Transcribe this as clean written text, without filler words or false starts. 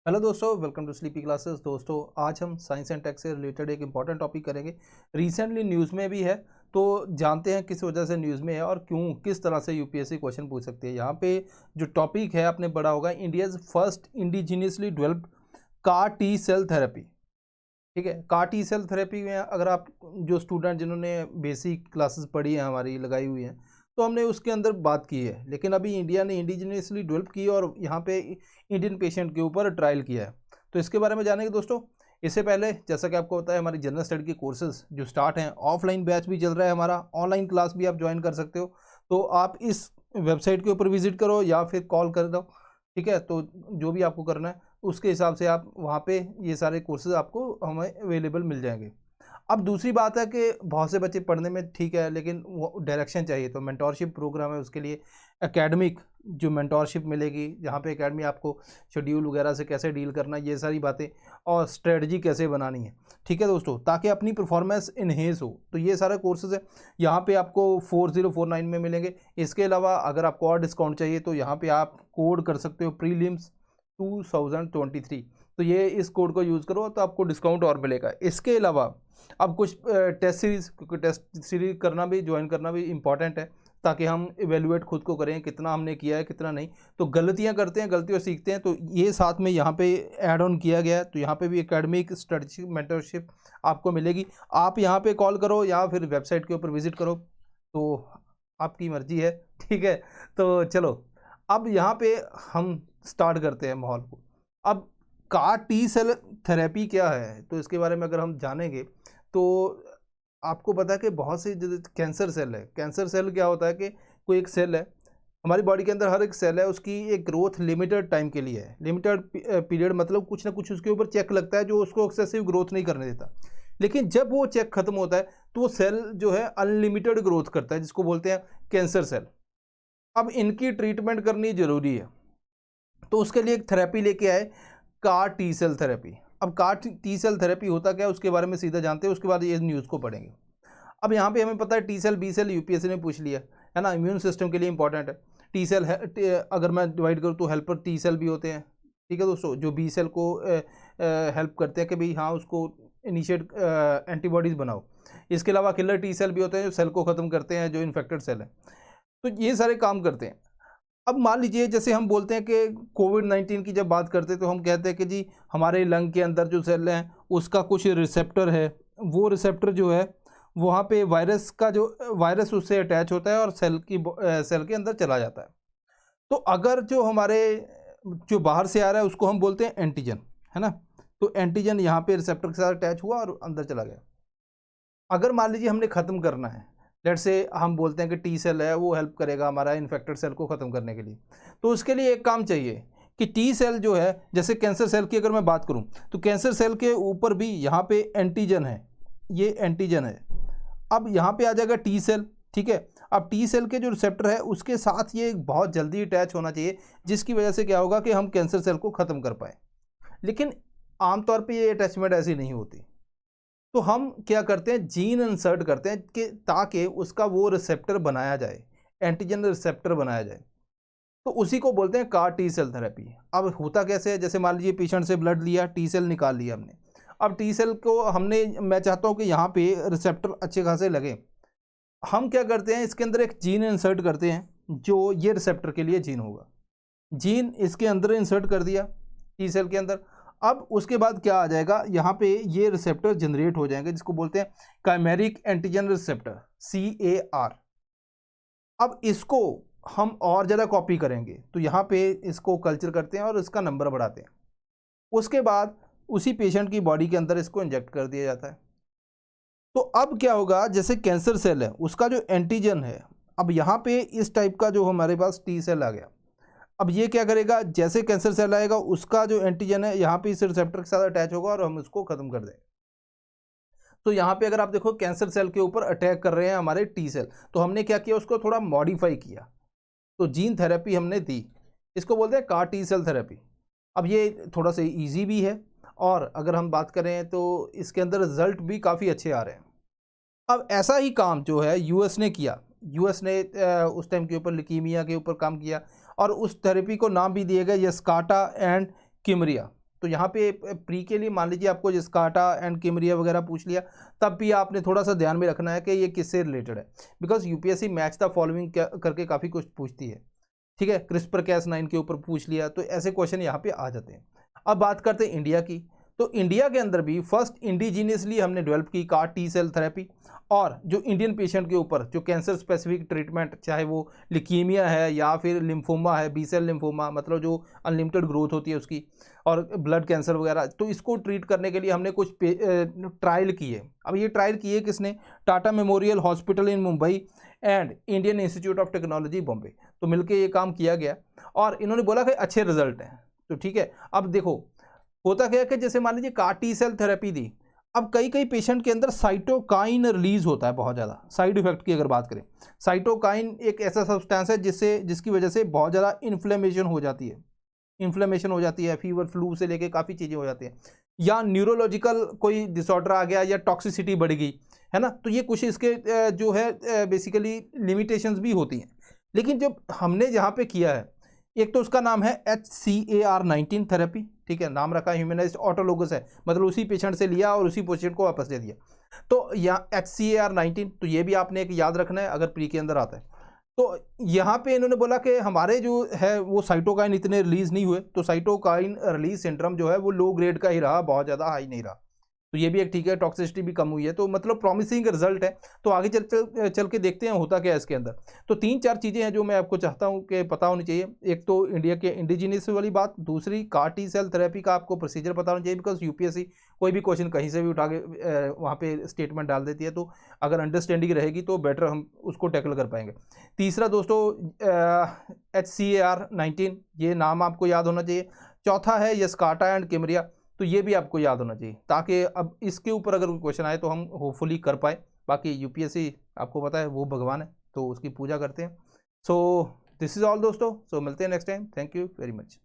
Hello दोस्तों, welcome to sleepy classes. दोस्तों, आज हम साइंस एंड टेक से रिलेटेड एक इंपॉर्टेंट टॉपिक करेंगे। रिसेंटली न्यूज़ में भी है, तो जानते हैं किस वजह से न्यूज़ में है और क्यों, किस तरह से यूपीएससी क्वेश्चन पूछ सकती है। यहाँ पे जो टॉपिक है आपने पढ़ा होगा, India's first indigenously developed CAR T cell therapy. ठीक है, कार टी सेल थेरेपी में अगर आप जो स्टूडेंट जिन्होंने बेसिक क्लासेस पढ़ी है हमारी लगाई हुई हैं, तो हमने उसके अंदर बात की है। लेकिन अभी इंडिया ने इंडिजिनियसली डेवलप की है और यहाँ पे इंडियन पेशेंट के ऊपर ट्रायल किया है। तो इसके बारे में जानेंगे दोस्तों। इससे पहले जैसा कि आपको पता है, हमारी जनरल स्टडी के कोर्सेज जो स्टार्ट हैं, ऑफलाइन बैच भी चल रहा है हमारा, ऑनलाइन क्लास भी आप ज्वाइन कर सकते हो। तो आप इस वेबसाइट के ऊपर विजिट करो या फिर कॉल कर दो। ठीक है, तो जो भी आपको करना है उसके हिसाब से आप वहाँ पे ये सारे कोर्सेज आपको हमें अवेलेबल मिल जाएंगे। अब दूसरी बात है कि बहुत से बच्चे पढ़ने में ठीक है, लेकिन वो डायरेक्शन चाहिए, तो मेंटोरशिप प्रोग्राम है। उसके लिए एकेडमिक जो मेंटोरशिप मिलेगी, जहाँ पे एकेडमी आपको शेड्यूल वगैरह से कैसे डील करना, ये सारी बातें, और स्ट्रेटजी कैसे बनानी है। ठीक है दोस्तों, ताकि अपनी परफॉर्मेंस इन्हेंस हो, तो ये सारे कोर्सेज है यहाँ पे आपको 4049 में मिलेंगे। इसके अलावा अगर आपको और डिस्काउंट चाहिए तो यहाँ पे आप कोड कर सकते हो प्रीलिम्स 2023। तो ये इस कोड को यूज़ करो तो आपको डिस्काउंट और मिलेगा। इसके अलावा अब कुछ टेस्ट सीरीज़, क्योंकि टेस्ट सीरीज करना भी, ज्वाइन करना भी इम्पॉर्टेंट है, ताकि हम इवेलुएट खुद को करें कितना हमने किया है कितना नहीं। तो गलतियां करते हैं, गलतियों सीखते हैं, तो ये साथ में यहाँ पे ऐड ऑन किया गया है। तो यहाँ पे भी एकेडमिक स्ट्रेटजी मेंटरशिप आपको मिलेगी। आप यहाँ पे कॉल करो या फिर वेबसाइट के ऊपर विजिट करो, तो आपकी मर्जी है। ठीक है, तो चलो अब यहाँ पे हम स्टार्ट करते हैं माहौल को। अब कार टी सेल थेरेपी क्या है, तो इसके बारे में अगर हम जानेंगे तो आपको पता है कि बहुत सी कैंसर सेल है। कैंसर सेल क्या होता है कि कोई एक सेल है हमारी बॉडी के अंदर, हर एक सेल है उसकी एक ग्रोथ लिमिटेड टाइम के लिए है। लिमिटेड पीरियड मतलब कुछ ना कुछ उसके ऊपर चेक लगता है जो उसको एक्सेसिव ग्रोथ नहीं करने देता। लेकिन जब वो चेक खत्म होता है तो वो सेल जो है अनलिमिटेड ग्रोथ करता है, जिसको बोलते हैं कैंसर सेल। अब इनकी ट्रीटमेंट करनी जरूरी है, तो उसके लिए एक थेरेपी लेके आए, कार टी सेल थेरेपी। अब कार टी सेल थेरेपी होता क्या है उसके बारे में सीधा जानते हैं, उसके बाद ये न्यूज़ को पढ़ेंगे। अब यहाँ पे हमें पता है T cell B cell UPSC ने पूछ लिया है ना, इम्यून सिस्टम के लिए इंपॉर्टेंट है। टी सेल अगर मैं डिवाइड करूँ तो हेल्पर टी सेल भी होते हैं। ठीक है दोस्तों, जो बी सेल को हेल्प करते हैं कि भाई हाँ उसको इनिशिएट एंटीबॉडीज़ बनाओ। इसके अलावा किलर टी सेल भी होते हैं जो सेल को ख़त्म करते हैं, जो इन्फेक्टेड सेल है। तो ये सारे काम करते हैं। अब मान लीजिए जैसे हम बोलते हैं कि कोविड-19 की जब बात करते हैं तो हम कहते हैं कि जी हमारे लंग के अंदर जो सेल हैं उसका कुछ रिसेप्टर है। वो रिसेप्टर जो है वहाँ पे वायरस का जो वायरस उससे अटैच होता है और सेल के अंदर चला जाता है। तो अगर जो हमारे जो बाहर से आ रहा है उसको हम बोलते हैं एंटीजन, है ना। तो एंटीजन यहाँ पे रिसेप्टर के साथ अटैच हुआ और अंदर चला गया। अगर मान लीजिए हमने ख़त्म करना है, लेट से हम बोलते हैं कि टी सेल है वो हेल्प करेगा हमारा इन्फेक्टेड सेल को ख़त्म करने के लिए, तो उसके लिए एक काम चाहिए कि टी सेल जो है, जैसे कैंसर सेल की अगर मैं बात करूं तो कैंसर सेल के ऊपर भी यहाँ पे एंटीजन है, ये एंटीजन है। अब यहाँ पे आ जाएगा टी सेल। ठीक है, अब टी सेल के जो रिसेप्टर है उसके साथ ये बहुत जल्दी अटैच होना चाहिए, जिसकी वजह से क्या होगा कि हम कैंसर सेल को ख़त्म कर पाए। लेकिन आमतौर पर ये अटैचमेंट ऐसी नहीं होती। तो हम क्या करते हैं, जीन इंसर्ट करते हैं कि ताकि उसका वो रिसेप्टर बनाया जाए, एंटीजन रिसेप्टर बनाया जाए। तो उसी को बोलते हैं कार टी सेल थेरेपी। अब होता कैसे है, जैसे मान लीजिए पेशेंट से ब्लड लिया, टी सेल निकाल लिया हमने। अब टी सेल को हमने, मैं चाहता हूँ कि यहाँ पे रिसेप्टर अच्छे खासे लगे। हम क्या करते हैं, इसके अंदर एक जीन इंसर्ट करते हैं जो ये रिसेप्टर के लिए जीन होगा। जीन इसके अंदर इंसर्ट कर दिया टी सेल के अंदर। अब उसके बाद क्या आ जाएगा, यहाँ पे ये रिसेप्टर जनरेट हो जाएंगे, जिसको बोलते हैं काइमेरिक एंटीजन रिसेप्टर, CAR। अब इसको हम और ज़्यादा कॉपी करेंगे, तो यहाँ पे इसको कल्चर करते हैं और इसका नंबर बढ़ाते हैं। उसके बाद उसी पेशेंट की बॉडी के अंदर इसको इंजेक्ट कर दिया जाता है। तो अब क्या होगा, जैसे कैंसर सेल है उसका जो एंटीजन है, अब यहाँ पे इस टाइप का जो हमारे पास टी सेल आ गया। अब ये क्या करेगा, जैसे कैंसर सेल आएगा उसका जो एंटीजन है यहाँ पे इस रिसेप्टर के साथ अटैच होगा और हम उसको खत्म कर देंगे। तो यहाँ पे अगर आप देखो कैंसर सेल के ऊपर अटैक कर रहे हैं हमारे टी सेल, तो हमने क्या किया, उसको थोड़ा मॉडिफाई किया, तो जीन थेरेपी हमने दी। इसको बोलते हैं कार टी सेल थेरेपी। अब ये थोड़ा सा ईजी भी है, और अगर हम बात करें तो इसके अंदर रिजल्ट भी काफ़ी अच्छे आ रहे हैं। अब ऐसा ही काम जो है यूएस ने किया। यूएस ने उस टाइम के ऊपर लिकीमिया के ऊपर काम किया, और उस थेरेपी को नाम भी दिया गया यस्कार्टा एंड किमरिया। तो यहाँ पे प्री के लिए मान लीजिए आपको जिस्कार्टा एंड किमरिया वगैरह पूछ लिया, तब भी आपने थोड़ा सा ध्यान में रखना है कि ये किससे रिलेटेड है, because UPSC match the following करके काफ़ी कुछ पूछती है। ठीक है, क्रिस्पर कैस 9 के ऊपर पूछ लिया, तो ऐसे क्वेश्चन यहाँ पे आ जाते हैं। अब बात करते हैं इंडिया की, तो इंडिया के अंदर भी फर्स्ट इंडिजीनियसली हमने डेवलप की CAR T सेल थेरेपी, और जो इंडियन पेशेंट के ऊपर जो कैंसर स्पेसिफिक ट्रीटमेंट, चाहे वो लिकीमिया है या फिर लिम्फोमा है, बी सेल लिम्फोमा, मतलब जो अनलिमिटेड ग्रोथ होती है उसकी, और ब्लड कैंसर वगैरह, तो इसको ट्रीट करने के लिए हमने कुछ ट्रायल किए। अब ये ट्रायल किए किसने? Tata memorial hospital in Mumbai and Indian institute of technology Bombay, तो मिलकर ये काम किया गया और इन्होंने बोला कि अच्छे रिजल्ट हैं। तो ठीक है, अब देखो होता क्या है कि जैसे मान लीजिए CAR T सेल थेरेपी दी, अब कई कई पेशेंट के अंदर साइटोकाइन रिलीज होता है बहुत ज़्यादा। साइड इफेक्ट की अगर बात करें, साइटोकाइन एक ऐसा सब्सटेंस है जिसकी वजह से बहुत ज़्यादा इन्फ्लेमेशन हो जाती है, फीवर फ्लू से लेके काफ़ी चीज़ें हो जाती हैं, या न्यूरोलॉजिकल कोई डिसऑर्डर आ गया या टॉक्सिसिटी बढ़ गई है ना, तो ये कुछ इसके जो है बेसिकली लिमिटेशंस भी होती हैं। लेकिन जब हमने जहाँ पे किया है, एक तो उसका नाम है HCAR19 थेरेपी, ठीक है, नाम रखा ह्यूमनाइज्ड ऑटोलोगस है, मतलब उसी पेशेंट से लिया और उसी पेशेंट को वापस दे दिया, तो या HCAR19, तो ये भी आपने एक याद रखना है अगर प्री के अंदर आता है। तो यहाँ पे इन्होंने बोला कि हमारे जो है वो साइटोकाइन इतने रिलीज नहीं हुए, तो साइटोकाइन रिलीज सिंड्रोम जो है वो लो ग्रेड का ही रहा, बहुत ज़्यादा हाई नहीं रहा, तो ये भी एक ठीक है, टॉक्सिसिटी भी कम हुई है, तो मतलब प्रॉमिसिंग रिजल्ट है। तो आगे चल के देखते हैं होता क्या है इसके अंदर। तो 3-4 चीज़ें हैं जो मैं आपको चाहता हूं कि पता होनी चाहिए। एक तो इंडिया के इंडिजीनियस वाली बात, दूसरी CAR T सेल थेरेपी का आपको प्रोसीजर पता होना चाहिए, बिकॉज यूपीएससी कोई भी क्वेश्चन कहीं से भी उठा के वहाँ पे स्टेटमेंट डाल देती है, तो अगर अंडरस्टैंडिंग रहेगी तो बेटर हम उसको टैकल कर पाएंगे। तीसरा दोस्तों HCAR19, ये नाम आपको याद होना चाहिए। चौथा है यस्कार्टा एंड किमरिया, तो ये भी आपको याद होना चाहिए, ताकि अब इसके ऊपर अगर कोई क्वेश्चन आए तो हम होपफुली कर पाए। बाकी यूपीएससी आपको पता है वो भगवान है, तो उसकी पूजा करते हैं। सो दिस इज़ ऑल दोस्तों, सो मिलते हैं next time. Thank you very much.